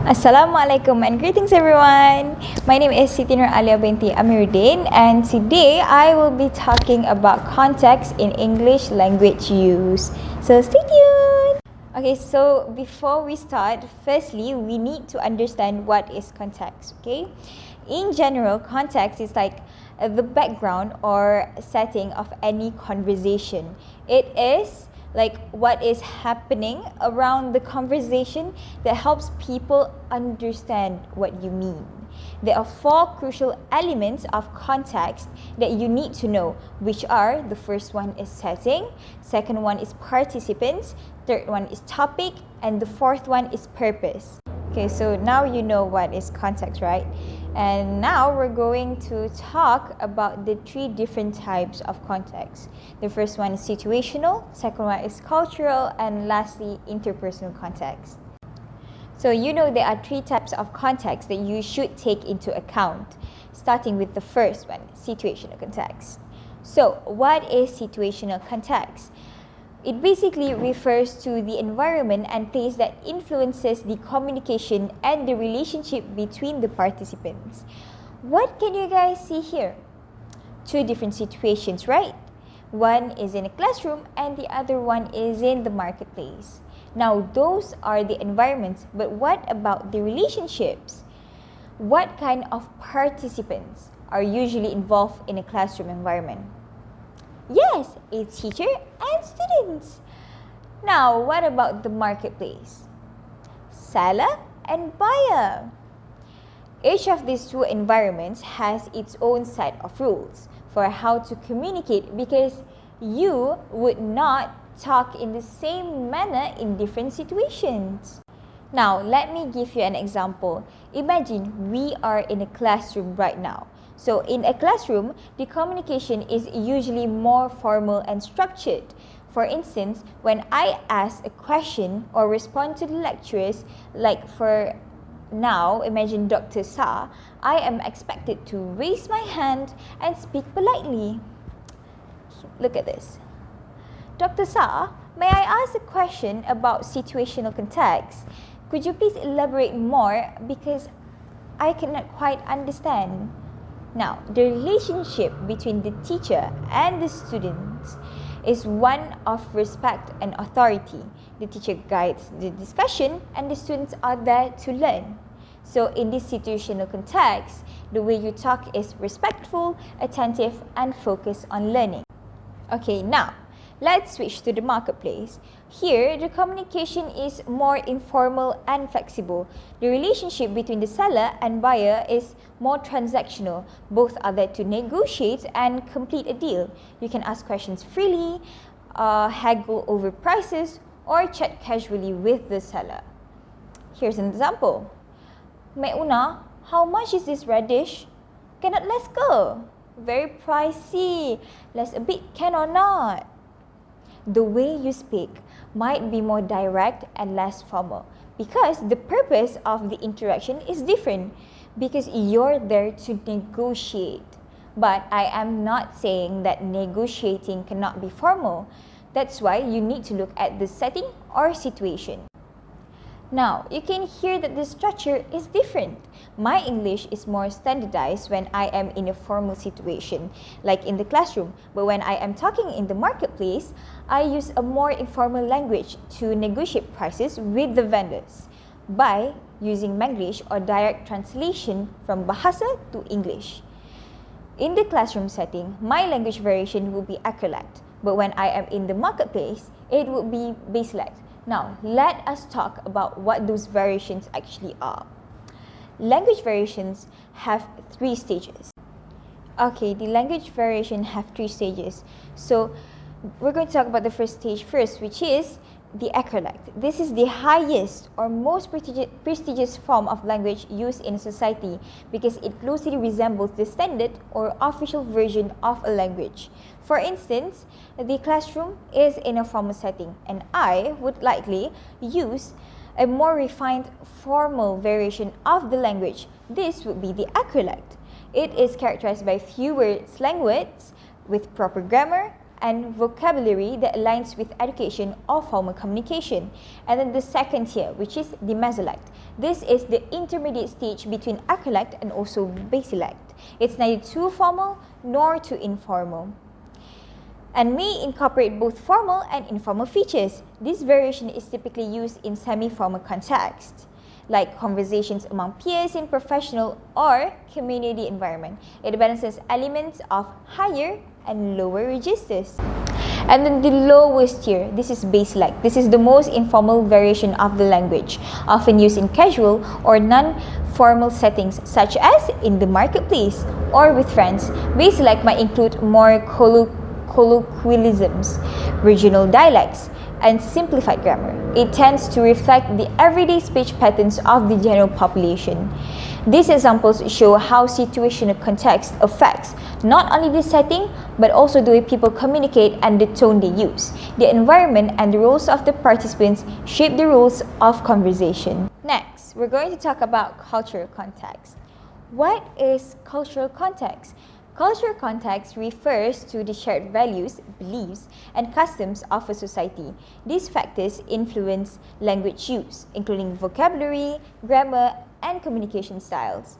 Assalamualaikum and greetings everyone. My name is SITI ALIA binti AMIRUDDIN, and today I will be talking about context in English language use. So stay tuned. Okay, so before we start, firstly we need to understand what is context, okay? In general, context is like the background or setting of any conversation. It is like what is happening around the conversation that helps people understand what you mean. There are 4 crucial elements of context that you need to know, which are: the first one is setting, second one is participants, third one is topic, and the fourth one is purpose. Okay, so now you know what is context, right? And now we're going to talk about the 3 different types of context. The first one is situational, second one is cultural, and lastly, interpersonal context. So you know there are 3 types of context that you should take into account, starting with the first one, situational context. So what is situational context? It basically refers to the environment and place that influences the communication and the relationship between the participants. What can you guys see here? 2 different situations, right? One is in a classroom and the other one is in the marketplace. Now, those are the environments, but what about the relationships? What kind of participants are usually involved in a classroom environment? Yes, a teacher and students. Now, what about the marketplace? Seller and buyer. Each of these 2 environments has its own set of rules for how to communicate, because you would not talk in the same manner in different situations. Now, let me give you an example. Imagine we are in a classroom right now. So in a classroom, the communication is usually more formal and structured. For instance, when I ask a question or respond to the lecturers, like for now, imagine Dr. Sa, I am expected to raise my hand and speak politely. Look at this. Dr. Sa, may I ask a question about situational context? Could you please elaborate more, because I cannot quite understand. Now, the relationship between the teacher and the students is one of respect and authority. The teacher guides the discussion and the students are there to learn. So in this situational context, the way you talk is respectful, attentive, and focused on learning. Okay, now, let's switch to the marketplace. Here, the communication is more informal and flexible. The relationship between the seller and buyer is more transactional. Both are there to negotiate and complete a deal. You can ask questions freely, haggle over prices, or chat casually with the seller. Here's an example. Mauna, how much is this radish? Cannot less go. Very pricey. Less a bit, can or not? The way you speak might be more direct and less formal, because the purpose of the interaction is different, because you're there to negotiate. But I am not saying that negotiating cannot be formal. That's why you need to look at the setting or situation. Now, you can hear that the structure is different. My English is more standardized when I am in a formal situation, like in the classroom. But when I am talking in the marketplace, I use a more informal language to negotiate prices with the vendors by using Manglish or direct translation from Bahasa to English. In the classroom setting, my language variation will be acrolect. But when I am in the marketplace, it would be baselect. Now, let us talk about what those variations actually are. Language variations have 3 stages. Okay, the language variation have 3 stages. So, we're going to talk about the first stage first, which is the acrolect. This is the highest or most prestigious form of language used in a society, because it closely resembles the standard or official version of a language. For instance, the classroom is in a formal setting, and I would likely use a more refined formal variation of the language. This would be the acrolect. It is characterized by fewer slang words with proper grammar, and vocabulary that aligns with education or formal communication. And then the second tier, which is the mesolect. This is the intermediate stage between acrolect and also basilect. It's neither too formal nor too informal, and may incorporate both formal and informal features. This variation is typically used in semi-formal contexts, like conversations among peers in professional or community environment. It balances elements of higher and lower registers. And then the lowest tier, this is baselect. This is the most informal variation of the language, often used in casual or non-formal settings, such as in the marketplace or with friends. Baselect might include more colloquialisms, regional dialects, and simplified grammar. It tends to reflect the everyday speech patterns of the general population. These examples show how situational context affects not only the setting, but also the way people communicate and the tone they use. The environment and the roles of the participants shape the rules of conversation. Next, we're going to talk about cultural context. What is cultural context? Cultural context refers to the shared values, beliefs, and customs of a society. These factors influence language use, including vocabulary, grammar, and communication styles.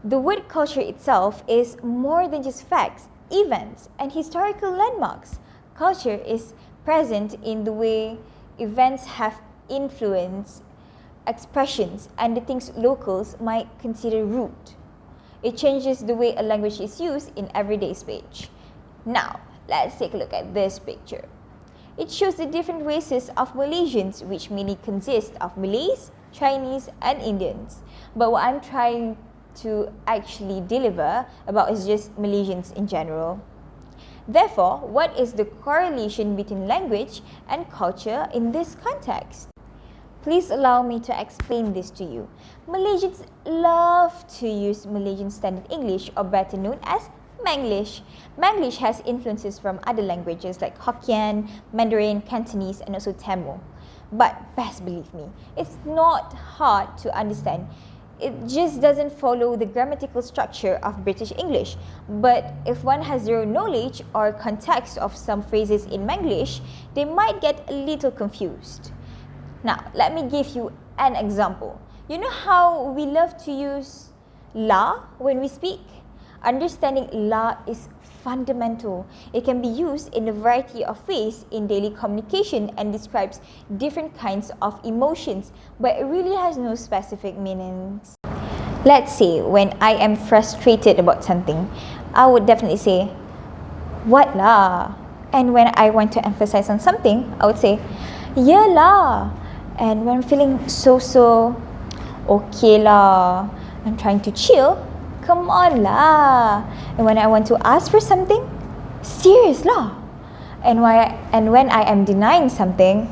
The word culture itself is more than just facts, events, and historical landmarks. Culture is present in the way events have influenced expressions and the things locals might consider rude. It changes the way a language is used in everyday speech. Now, let's take a look at this picture. It shows the different races of Malaysians, which mainly consist of Malays, Chinese, and Indians. But what I'm trying to actually deliver about is just Malaysians in general. Therefore, what is the correlation between language and culture in this context? Please allow me to explain this to you. Malaysians love to use Malaysian Standard English, or better known as Manglish. Manglish has influences from other languages like Hokkien, Mandarin, Cantonese, and also Tamil. But best believe me, it's not hard to understand. It just doesn't follow the grammatical structure of British English. But if one has zero knowledge or context of some phrases in Manglish, they might get a little confused. Now, let me give you an example. You know how we love to use la when we speak? Understanding la is fundamental. It can be used in a variety of ways in daily communication and describes different kinds of emotions, but it really has no specific meanings. Let's say when I am frustrated about something, I would definitely say, "What lah?" And when I want to emphasize on something, I would say, "Yeah lah." And when I'm feeling so, "Okay lah, I'm trying to chill, come on lah." And when I want to ask for something, "Serious lah." And when I am denying something,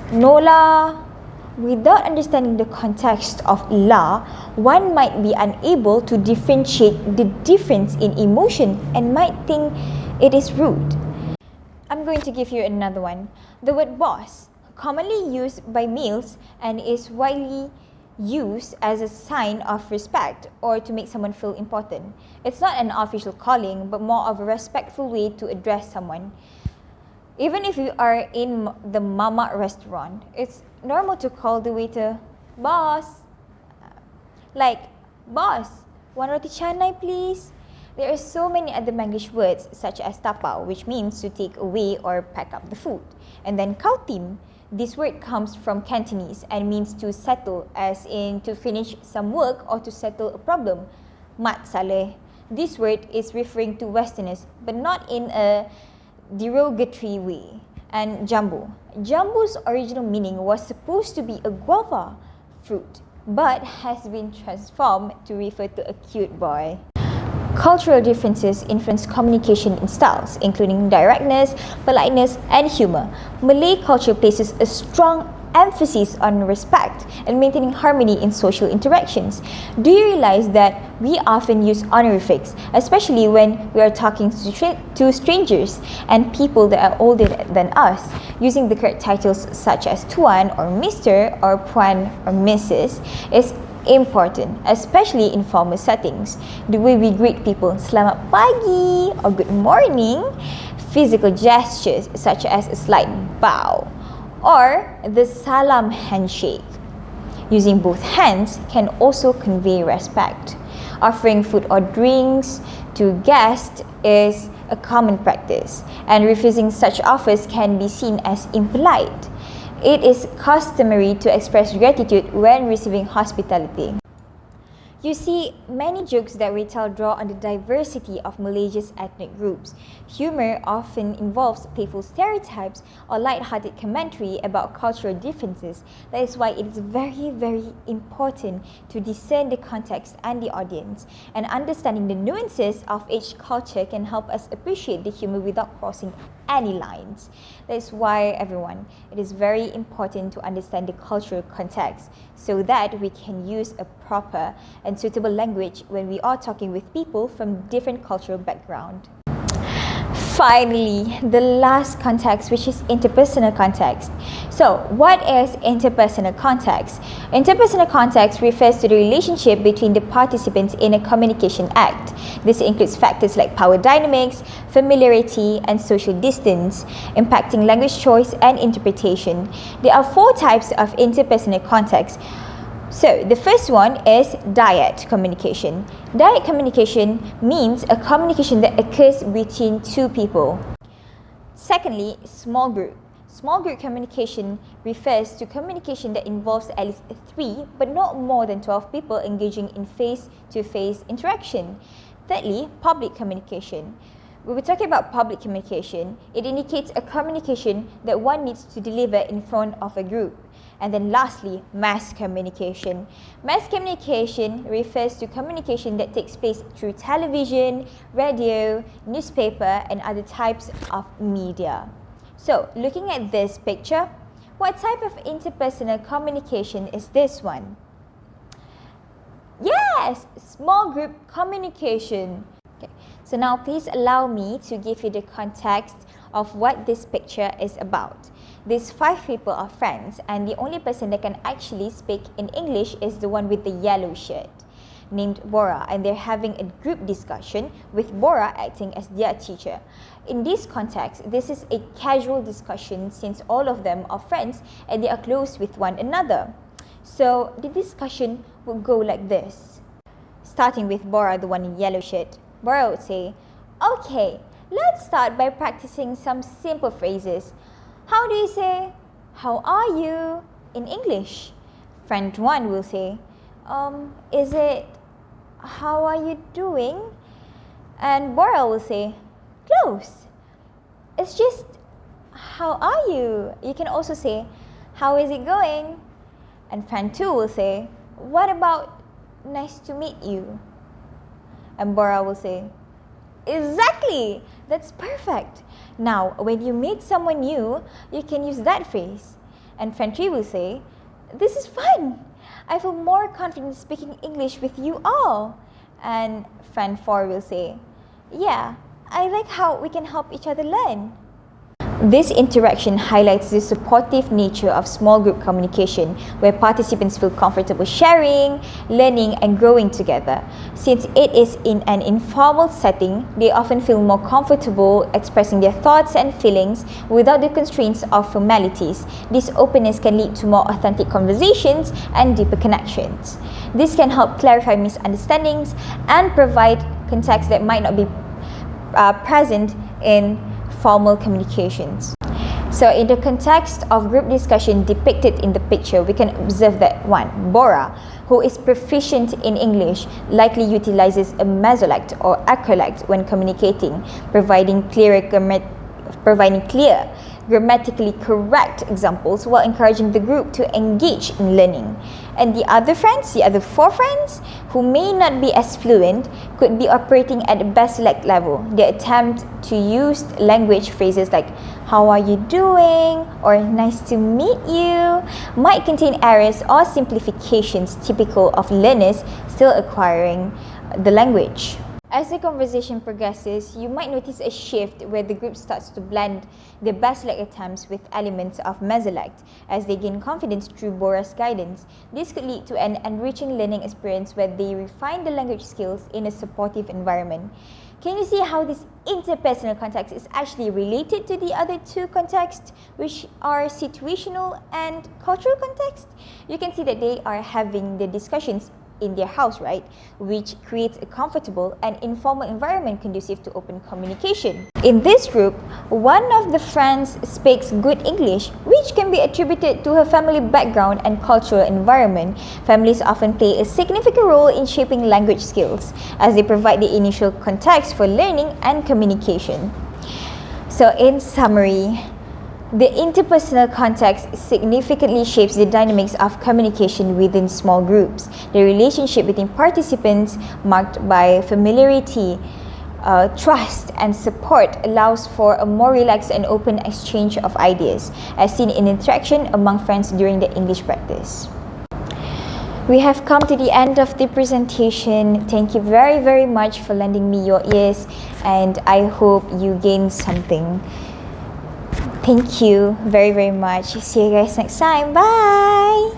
"No lah." Without understanding the context of la, one might be unable to differentiate the difference in emotion and might think it is rude. I'm going to give you another one. The word boss, commonly used by males and is widely used as a sign of respect or to make someone feel important. It's not an official calling, but more of a respectful way to address someone. Even if you are in the mama restaurant, it's normal to call the waiter boss. Like, "Boss, one roti canai please." There are so many other Manglish words such as tapau, which means to take away or pack up the food. And then kautim. This word comes from Cantonese and means to settle, as in to finish some work or to settle a problem. Mat saleh. This word is referring to Westerners, but not in a derogatory way. And jambu. Jambu's original meaning was supposed to be a guava fruit, but has been transformed to refer to a cute boy. Cultural differences influence communication in styles, including directness, politeness, and humor. Malay culture places a strong emphasis on respect and maintaining harmony in social interactions. Do you realize that we often use honorifics, especially when we are talking to strangers and people that are older than us? Using the correct titles such as Tuan or Mr. or Puan or Mrs. is important, especially in formal settings. The way we greet people, "Selamat pagi" or "Good morning," physical gestures such as a slight bow, or the salam handshake. Using both hands can also convey respect. Offering food or drinks to guests is a common practice, and refusing such offers can be seen as impolite. It is customary to express gratitude when receiving hospitality. You see, many jokes that we tell draw on the diversity of Malaysia's ethnic groups. Humor often involves playful stereotypes or light-hearted commentary about cultural differences. That is why it is very, very important to discern the context and the audience. And understanding the nuances of each culture can help us appreciate the humor without crossing any lines. That is why, everyone, it is very important to understand the cultural context so that we can use a proper and suitable language when we are talking with people from different cultural background. Finally, the last context, which is interpersonal context. So, what is interpersonal context? Interpersonal context refers to the relationship between the participants in a communication act. This includes factors like power dynamics, familiarity, and social distance, impacting language choice and interpretation. There are 4 types of interpersonal context. So, the first one is direct communication. Direct communication means a communication that occurs between 2 people. Secondly, small group. Small group communication refers to communication that involves at least 3 but not more than 12 people engaging in face-to-face interaction. Thirdly, public communication. When we're talking about public communication, it indicates a communication that one needs to deliver in front of a group. And then lastly, mass communication. Mass communication refers to communication that takes place through television, radio, newspaper, and other types of media. So, looking at this picture, what type of interpersonal communication is this one? Yes, small group communication. Okay. So now please allow me to give you the context of what this picture is about. These 5 people are friends, and the only person that can actually speak in English is the one with the yellow shirt, named Bora, and they're having a group discussion with Bora acting as their teacher. In this context, this is a casual discussion since all of them are friends and they are close with one another. So the discussion would go like this. Starting with Bora, the one in yellow shirt, Bora would say, "Okay, let's start by practicing some simple phrases. How do you say, 'How are you?' in English?" Friend 1 will say, "Is it, 'How are you doing?' And Bora will say, "Close. It's just, 'How are you?' You can also say, 'How is it going?' And friend 2 will say, 'What about, 'Nice to meet you?' And Bora will say, 'Exactly! That's perfect. Now, when you meet someone new, you can use that phrase.' And friend 3 will say, 'This is fun. I feel more confident speaking English with you all.' And friend 4 will say, 'Yeah, I like how we can help each other learn.' This interaction highlights the supportive nature of small group communication, where participants feel comfortable sharing, learning, and growing together. Since it is in an informal setting, they often feel more comfortable expressing their thoughts and feelings without the constraints of formalities. This openness can lead to more authentic conversations and deeper connections. This can help clarify misunderstandings and provide context that might not be present in formal communications. So in the context of group discussion depicted in the picture, we can observe that 1. Bora, who is proficient in English, likely utilizes a mesolect or acrolect when communicating, providing clear, grammatically correct examples while encouraging the group to engage in learning. And the other 4 friends, who may not be as fluent, could be operating at the baselect level. They attempt to use language phrases like, "How are you doing?" or "Nice to meet you," might contain errors or simplifications typical of learners still acquiring the language. As the conversation progresses, you might notice a shift where the group starts to blend their baselect attempts with elements of mesolect as they gain confidence through Bora's guidance. This could lead to an enriching learning experience where they refine the language skills in a supportive environment. Can you see how this interpersonal context is actually related to the other two contexts, which are situational and cultural context? You can see that they are having the discussions in their house, right? Which creates a comfortable and informal environment conducive to open communication. In this group, one of the friends speaks good English, which can be attributed to her family background and cultural environment. Families often play a significant role in shaping language skills, as they provide the initial context for learning and communication. So in summary, the interpersonal context significantly shapes the dynamics of communication within small groups. The relationship between participants, marked by familiarity, trust, and support, allows for a more relaxed and open exchange of ideas, as seen in interaction among friends during the English practice. We have come to the end of the presentation. Thank you very, very much for lending me your ears, and I hope you gained something. Thank you very, very much. See you guys next time. Bye!